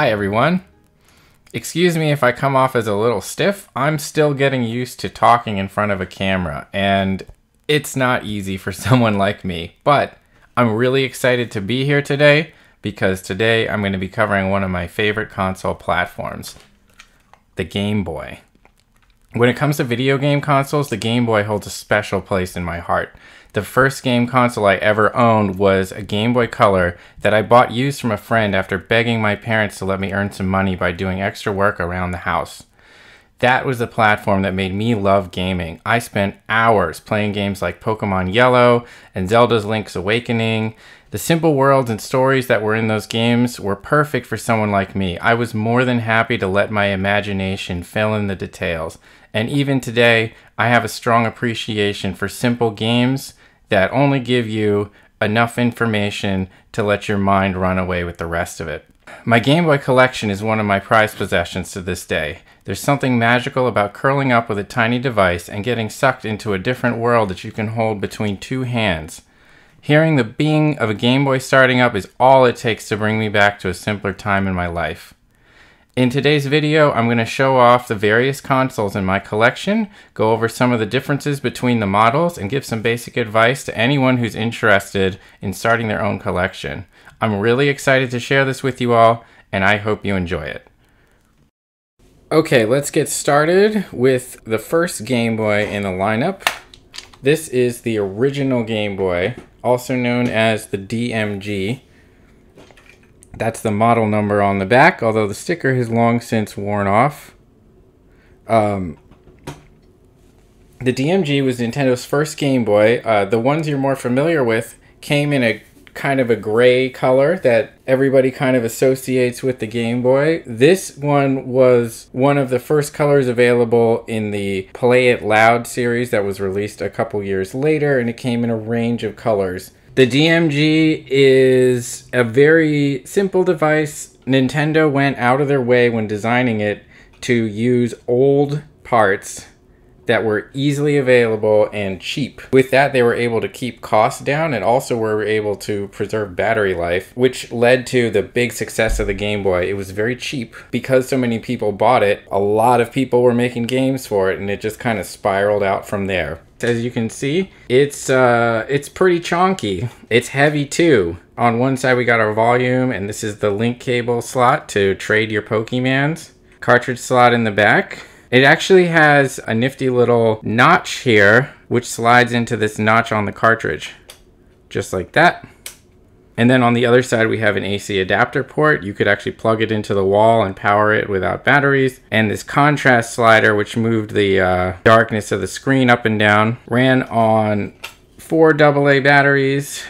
Hi everyone. Excuse me if I come off as a little stiff. I'm still getting used to talking in front of a camera, and it's not easy for someone like me. But I'm really excited to be here today because today I'm going to be covering one of my favorite console platforms, the Game Boy. When it comes to video game consoles, the Game Boy holds a special place in my heart. The first game console I ever owned was a Game Boy Color that I bought used from a friend after begging my parents to let me earn some money by doing extra work around the house. That was the platform that made me love gaming. I spent hours playing games like Pokemon Yellow and Zelda's Link's Awakening. The simple worlds and stories that were in those games were perfect for someone like me. I was more than happy to let my imagination fill in the details. And even today, I have a strong appreciation for simple games that only give you enough information to let your mind run away with the rest of it. My Game Boy collection is one of my prized possessions to this day. There's something magical about curling up with a tiny device and getting sucked into a different world that you can hold between two hands. Hearing the bing of a Game Boy starting up is all it takes to bring me back to a simpler time in my life. In today's video, I'm going to show off the various consoles in my collection, go over some of the differences between the models, and give some basic advice to anyone who's interested in starting their own collection. I'm really excited to share this with you all, and I hope you enjoy it. Okay, let's get started with the first Game Boy in the lineup. This is the original Game Boy, also known as the DMG. That's the model number on the back, although the sticker has long since worn off. The DMG was Nintendo's first Game Boy. The ones you're more familiar with came in a kind of a gray color that everybody kind of associates with the Game Boy. This one was one of the first colors available in the Play It Loud series that was released a couple years later, and it came in a range of colors. The DMG is a very simple device. Nintendo went out of their way when designing it to use old parts that were easily available and cheap. With that, they were able to keep costs down and also were able to preserve battery life, which led to the big success of the Game Boy. It was very cheap. Because so many people bought it, a lot of people were making games for it, and it just kind of spiraled out from there. As you can see, it's pretty chonky. It's heavy too. On one side we got our volume, and this is the link cable slot to trade your Pokemans. Cartridge slot in the back. It actually has a nifty little notch here, which slides into this notch on the cartridge. Just like that. And then on the other side we have an AC adapter port. You could actually plug it into the wall and power it without batteries. And this contrast slider, which moved the darkness of the screen up and down, ran on 4 AA batteries.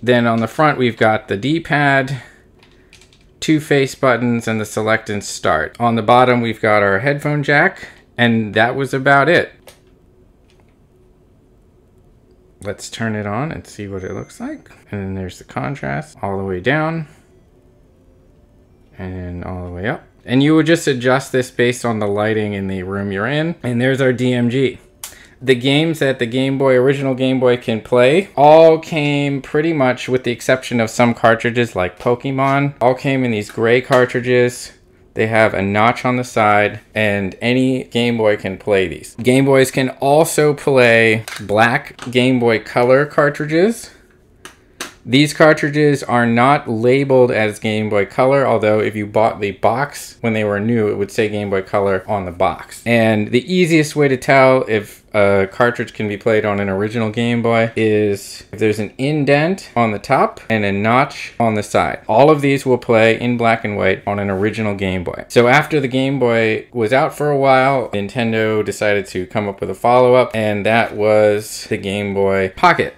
Then on the front we've got the D-pad, 2 face buttons, and the select and start. On the bottom we've got our headphone jack, and that was about it. Let's turn it on and see what it looks like. And then there's the contrast all the way down and all the way up. And you would just adjust this based on the lighting in the room you're in. And there's our DMG. The games that the original Game Boy can play all came pretty much, with the exception of some cartridges like Pokemon, all came in these gray cartridges. They have a notch on the side, and any Game Boy can play these. Game Boys can also play black Game Boy Color cartridges. These cartridges are not labeled as Game Boy Color, although if you bought the box when they were new, it would say Game Boy Color on the box. And the easiest way to tell if a cartridge can be played on an original Game Boy is if there's an indent on the top and a notch on the side. All of these will play in black and white on an original Game Boy. So after the Game Boy was out for a while, Nintendo decided to come up with a follow-up, and that was the Game Boy Pocket.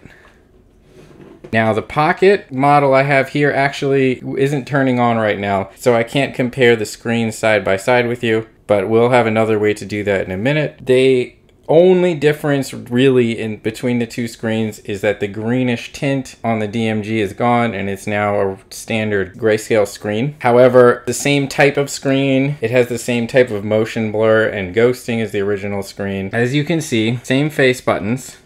Now the Pocket model I have here actually isn't turning on right now, so I can't compare the screens side by side with you, but we'll have another way to do that in a minute. The only difference really in between the two screens is that the greenish tint on the DMG is gone and it's now a standard grayscale screen. However, the same type of screen, it has the same type of motion blur and ghosting as the original screen. As you can see, same face buttons.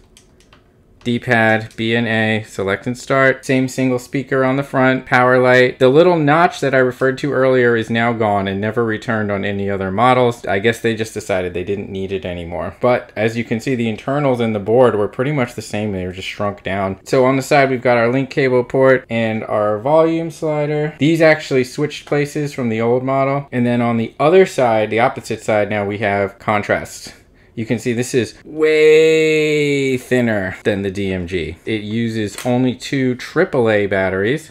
D-pad, B and A, select and start. Same single speaker on the front, power light. The little notch that I referred to earlier is now gone and never returned on any other models. I guess they just decided they didn't need it anymore. But as you can see, the internals in the board were pretty much the same. They were just shrunk down. So on the side, we've got our link cable port and our volume slider. These actually switched places from the old model. And then on the other side, the opposite side, now we have contrast. You can see this is way thinner than the DMG. It uses only 2 AAA batteries,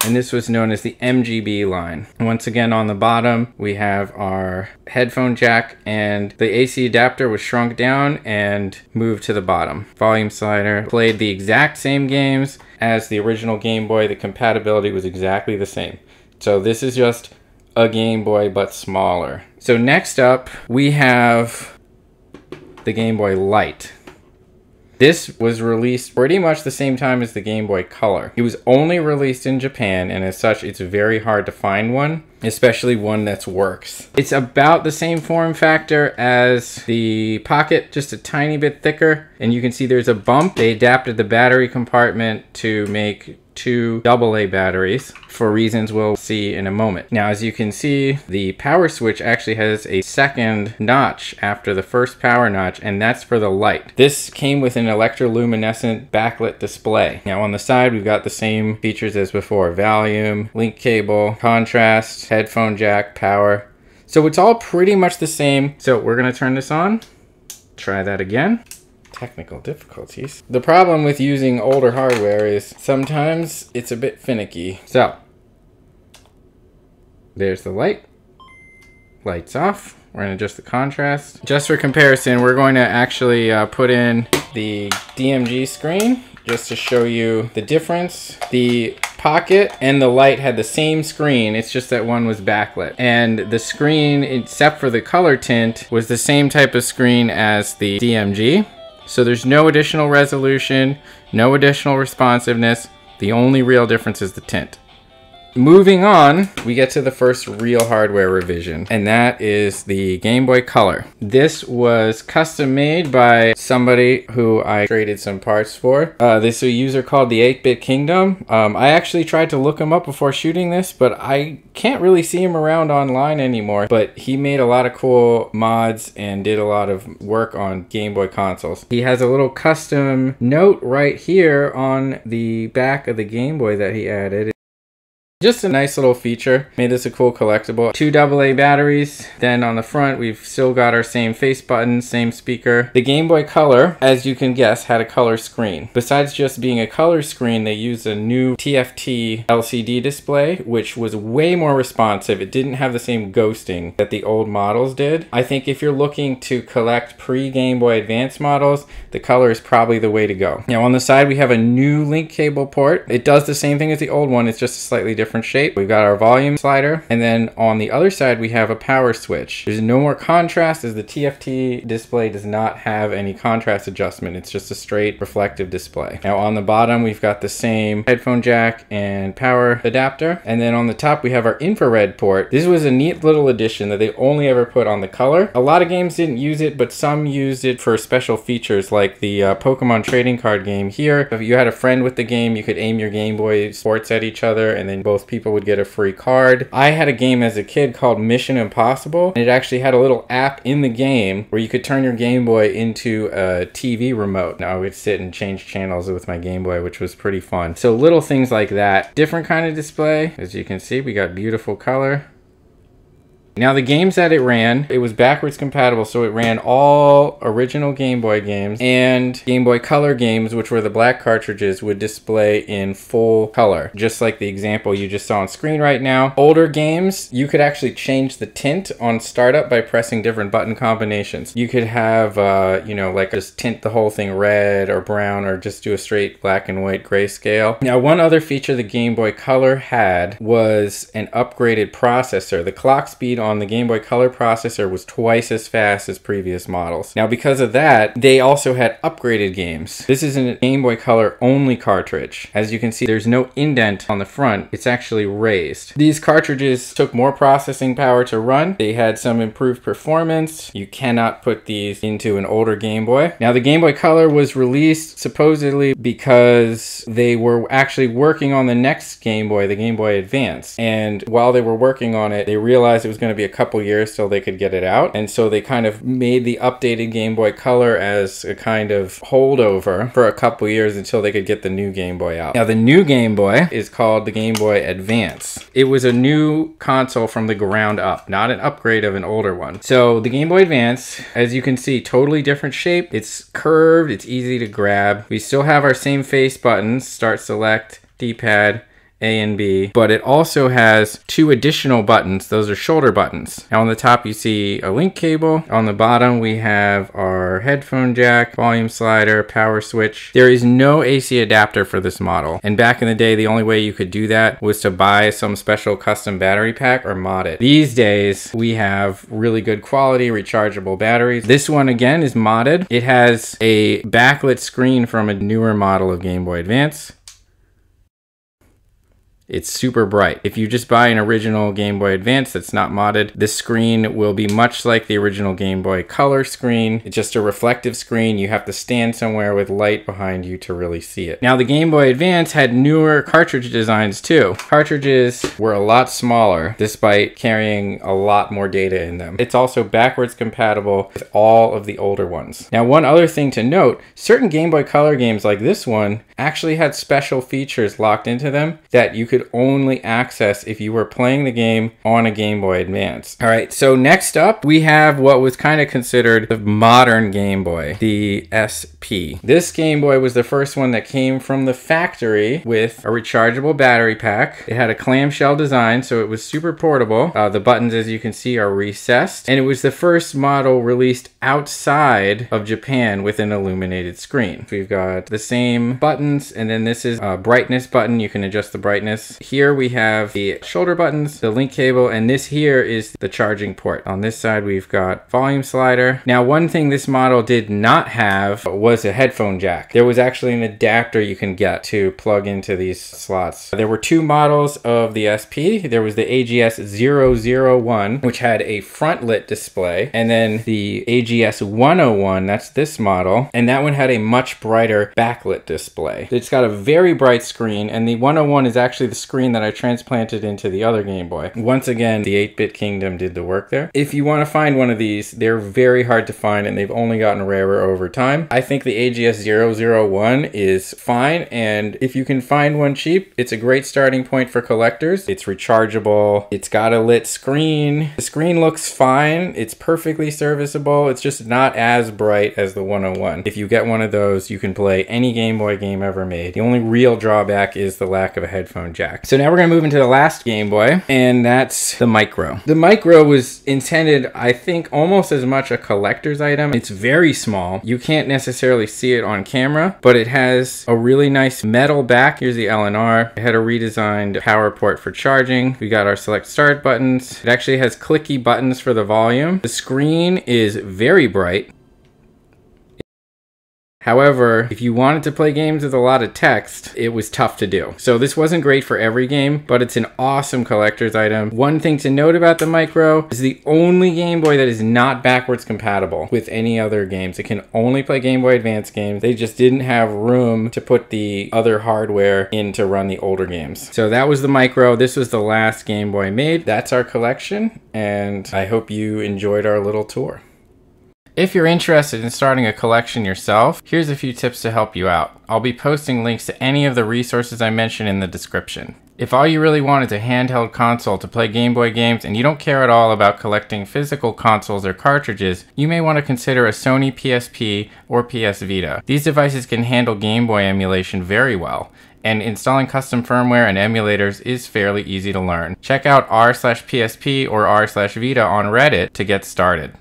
and this was known as the MGB line. Once again, on the bottom, we have our headphone jack, and the AC adapter was shrunk down and moved to the bottom. Volume slider played the exact same games as the original Game Boy. The compatibility was exactly the same. So this is just a Game Boy, but smaller. So next up, we have the Game Boy Light. This was released pretty much the same time as the Game Boy Color. It was only released in Japan, and as such, it's very hard to find one, especially one that works. It's about the same form factor as the Pocket, just a tiny bit thicker, and you can see there's a bump. They adapted the battery compartment to make 2 AA batteries for reasons we'll see in a moment. Now, as you can see, the power switch actually has a second notch after the first power notch, and that's for the light. This came with an electroluminescent backlit display. Now on the side, we've got the same features as before: volume, link cable, contrast, headphone jack, power. So it's all pretty much the same. So we're gonna turn this on, try that again. Technical difficulties. The problem with using older hardware is sometimes it's a bit finicky. So there's the light. Lights off. We're going to adjust the contrast. Just for comparison, we're going to actually put in the DMG screen just to show you the difference. The Pocket and the Light had the same screen, it's just that one was backlit. And the screen, except for the color tint, was the same type of screen as the DMG. So there's no additional resolution, no additional responsiveness. The only real difference is the tint. Moving on, we get to the first real hardware revision, and that is the Game Boy Color. This was custom made by somebody who I traded some parts for. This is a user called the 8-Bit Kingdom. I actually tried to look him up before shooting this, but I can't really see him around online anymore. But he made a lot of cool mods and did a lot of work on Game Boy consoles. He has a little custom note right here on the back of the Game Boy that he added. Just a nice little feature. Made this a cool collectible. 2 AA batteries. Then on the front, we've still got our same face button, same speaker. The Game Boy Color, as you can guess, had a color screen. Besides just being a color screen, they used a new TFT LCD display, which was way more responsive. It didn't have the same ghosting that the old models did. I think if you're looking to collect pre-Game Boy Advance models, the Color is probably the way to go. Now on the side, we have a new link cable port. It does the same thing as the old one. It's just a slightly different shape. We've got our volume slider, and then on the other side we have a power switch. There's no more contrast, as the TFT display does not have any contrast adjustment. It's just a straight reflective display. Now on the bottom we've got the same headphone jack and power adapter, and then on the top we have our infrared port. This was a neat little addition that they only ever put on the Color. A lot of games didn't use it, but some used it for special features, like the Pokemon trading card game here. If you had a friend with the game, you could aim your Game Boy sports at each other, and then both people would get a free card. I had a game as a kid called Mission Impossible, and it actually had a little app in the game where you could turn your Game Boy into a TV remote. Now I would sit and change channels with my Game Boy, which was pretty fun. So little things like that. Different kind of display. As you can see, we got beautiful color. Now the games that it ran, it was backwards compatible, so it ran all original Game Boy games, and Game Boy Color games, which were the black cartridges, would display in full color, just like the example you just saw on screen right now. Older games, you could actually change the tint on startup by pressing different button combinations. You could have, you know, like just tint the whole thing red or brown, or just do a straight black and white grayscale. Now one other feature the Game Boy Color had was an upgraded processor. The clock speed on the Game Boy Color processor was twice as fast as previous models. Now because of that, they also had upgraded games. This is a Game Boy Color only cartridge. As you can see, there's no indent on the front. It's actually raised. These cartridges took more processing power to run. They had some improved performance. You cannot put these into an older Game Boy. Now the Game Boy Color was released supposedly because they were actually working on the next Game Boy, the Game Boy Advance. And while they were working on it, they realized it was going to be a couple years till they could get it out. And so they kind of made the updated Game Boy Color as a kind of holdover for a couple years until they could get the new Game Boy out. Now the new Game Boy is called the Game Boy Advance. It was a new console from the ground up, not an upgrade of an older one. So the Game Boy Advance, as you can see, totally different shape. It's curved, it's easy to grab. We still have our same face buttons, start, select, D-pad, A and B, but it also has two additional buttons. Those are shoulder buttons. Now on the top you see a link cable. On the bottom we have our headphone jack, volume slider, power switch. There is no AC adapter for this model. And back in the day, the only way you could do that was to buy some special custom battery pack or mod it. These days we have really good quality rechargeable batteries. This one again is modded. It has a backlit screen from a newer model of Game Boy Advance. It's super bright. If you just buy an original Game Boy Advance that's not modded, this screen will be much like the original Game Boy Color screen. It's just a reflective screen. You have to stand somewhere with light behind you to really see it. Now the Game Boy Advance had newer cartridge designs too. Cartridges were a lot smaller despite carrying a lot more data in them. It's also backwards compatible with all of the older ones. Now one other thing to note, certain Game Boy Color games like this one actually had special features locked into them that you could only access if you were playing the game on a Game Boy Advance. All right, so next up we have what was kind of considered the modern Game Boy, the SP. This Game Boy was the first one that came from the factory with a rechargeable battery pack. It had a clamshell design, so it was super portable. The buttons, as you can see, are recessed, and it was the first model released outside of Japan with an illuminated screen. We've got the same buttons, and then this is a brightness button. You can adjust the brightness. Here we have the shoulder buttons, the link cable, and this here is the charging port. On this side we've got volume slider. Now one thing this model did not have was a headphone jack. There was actually an adapter you can get to plug into these slots. There were two models of the SP. There was the AGS-001, which had a front lit display, and then the AGS-101, that's this model, and that one had a much brighter backlit display. It's got a very bright screen, and the 101 is actually the screen that I transplanted into the other Game Boy. Once again, the 8-bit kingdom did the work there. If you want to find one of these, they're very hard to find and they've only gotten rarer over time. I think the AGS-001 is fine, and if you can find one cheap, it's a great starting point for collectors. It's rechargeable, it's got a lit screen, the screen looks fine, it's perfectly serviceable, it's just not as bright as the 101. If you get one of those, you can play any Game Boy game ever made. The only real drawback is the lack of a headphone jack. So now we're going to move into the last Game Boy, and that's the Micro. The Micro was intended, I think, almost as much a collector's item. It's very small. You can't necessarily see it on camera, but it has a really nice metal back. Here's the LNR. It had a redesigned power port for charging. We got our select start buttons. It actually has clicky buttons for the volume. The screen is very bright. However, if you wanted to play games with a lot of text, it was tough to do. So this wasn't great for every game, but it's an awesome collector's item. One thing to note about the Micro is the only Game Boy that is not backwards compatible with any other games. It can only play Game Boy Advance games. They just didn't have room to put the other hardware in to run the older games. So that was the Micro. This was the last Game Boy made. That's our collection, and I hope you enjoyed our little tour. If you're interested in starting a collection yourself, here's a few tips to help you out. I'll be posting links to any of the resources I mentioned in the description. If all you really want is a handheld console to play Game Boy games and you don't care at all about collecting physical consoles or cartridges, you may want to consider a Sony PSP or PS Vita. These devices can handle Game Boy emulation very well, and installing custom firmware and emulators is fairly easy to learn. Check out r/PSP or r/Vita on Reddit to get started.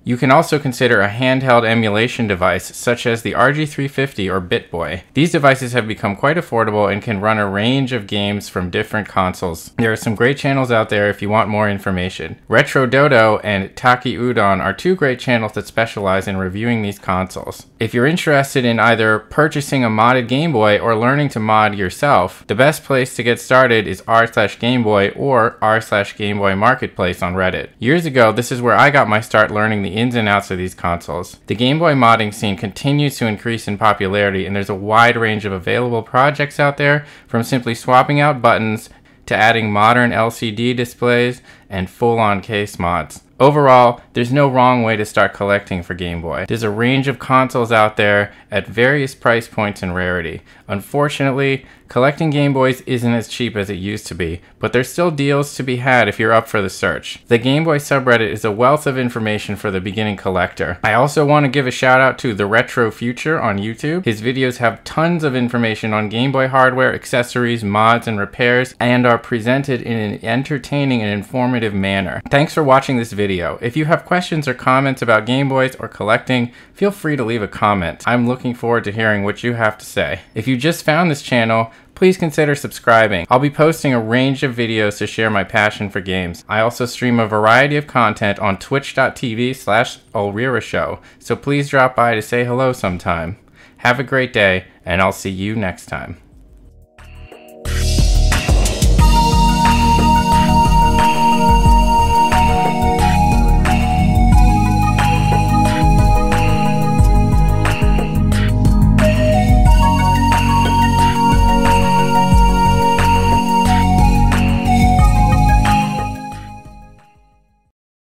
You can also consider a handheld emulation device such as the RG350 or BitBoy. These devices have become quite affordable and can run a range of games from different consoles. There are some great channels out there if you want more information. Retro Dodo and Taki Udon are two great channels that specialize in reviewing these consoles. If you're interested in either purchasing a modded Game Boy or learning to mod yourself, the best place to get started is r/Gameboy or r/Gameboy Marketplace on Reddit. Years ago, this is where I got my start learning the ins and outs of these consoles. The Game Boy modding scene continues to increase in popularity, and there's a wide range of available projects out there, from simply swapping out buttons to adding modern LCD displays and full-on case mods. Overall, there's no wrong way to start collecting for Game Boy. There's a range of consoles out there at various price points and rarity. Unfortunately, collecting Game Boys isn't as cheap as it used to be, but there's still deals to be had if you're up for the search. The Game Boy subreddit is a wealth of information for the beginning collector. I also want to give a shout out to The Retro Future on YouTube. His videos have tons of information on Game Boy hardware, accessories, mods, and repairs, and are presented in an entertaining and informative manner. Thanks for watching this video. If you have questions or comments about Game Boys or collecting, feel free to leave a comment. I'm looking forward to hearing what you have to say. If you just found this channel, please consider subscribing. I'll be posting a range of videos to share my passion for games. I also stream a variety of content on twitch.tv/ulrira show, so please drop by to say hello sometime. Have a great day, and I'll see you next time.